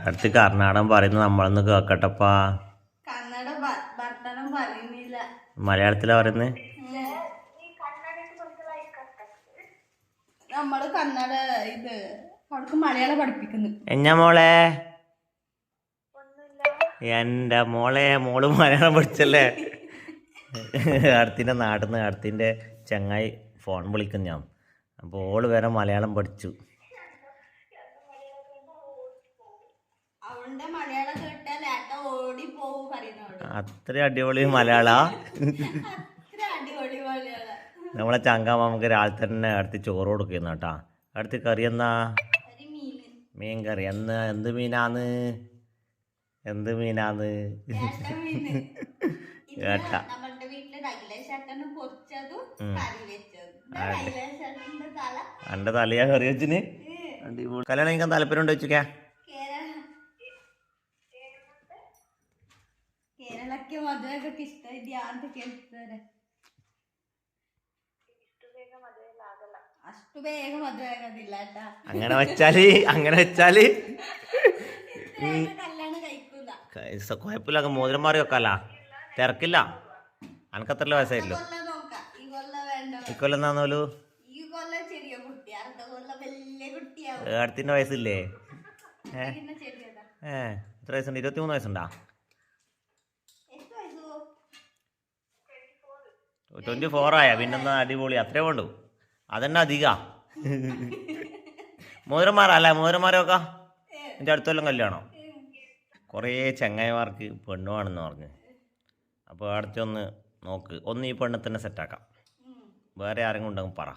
അടുത്ത് കർണാടകം പറയുന്നത് നമ്മളൊന്ന് കേക്കട്ടപ്പാ. മലയാളത്തിലാ പറയുന്നത്. നമ്മള് കന്നഡ ഇത് അവർക്ക് മലയാളം പഠിപ്പിക്കുന്നു. എന്നാ മോളെ? എൻ്റെ മോള് മലയാളം പഠിച്ചല്ലേ? അടുത്തിൻ്റെ നാട്ടിൽ നിന്ന് അടുത്തിൻ്റെ ചങ്ങായി ഫോൺ വിളിക്കുന്നു ഞാൻ. അപ്പോൾ ഓള് വരെ മലയാളം പഠിച്ചു. അത്ര അടിപൊളി മലയാള. നമ്മളെ ചങ്കാമാമക്ക് രാവിലെ തന്നെ അടുത്ത് ചോറ് കൊടുക്കുന്നു കേട്ടാ. അടുത്ത് കറി എന്നാ? മീൻ കറി. എന്ത് മീനാന്ന്? കേട്ടാ. എന്റെ തലയാ കറി വെച്ചിന്. കല്യാണം കഴിക്കാൻ താല്പര്യം ഉണ്ട് വെച്ചിക്കാ? അങ്ങനെ വെച്ചാല് കുഴപ്പമില്ല. മോതിരം മാറി വെക്കാല, തിരക്കില്ല. അനക്കത്രല്ല വയസ്സായില്ലോ. ഇക്കൊല്ലം എന്നാന്നോലു അടുത്തിന്റെ വയസ്സില്ലേ? എത്ര വയസ്സുണ്ട്? 23 വയസ്സുണ്ടാ? 24 ആയ പിന്നെന്താ? അടിപൊളി. അത്രേ വേണ്ടു. അതന്നെ അധികാ. മോതിരം മാറി വെക്കാം. എൻ്റെ അടുത്തെല്ലാം കല്യാണം. കുറേ ചങ്ങായിമാർക്ക് പെണ്ണുവാണെന്ന് പറഞ്ഞ്. അപ്പോൾ അടുത്തൊന്ന് നോക്ക്. ഒന്ന് ഈ പെണ്ണെ തന്നെ സെറ്റാക്കാം. വേറെ ആരെങ്കിലും ഉണ്ടെങ്കിൽ പറ.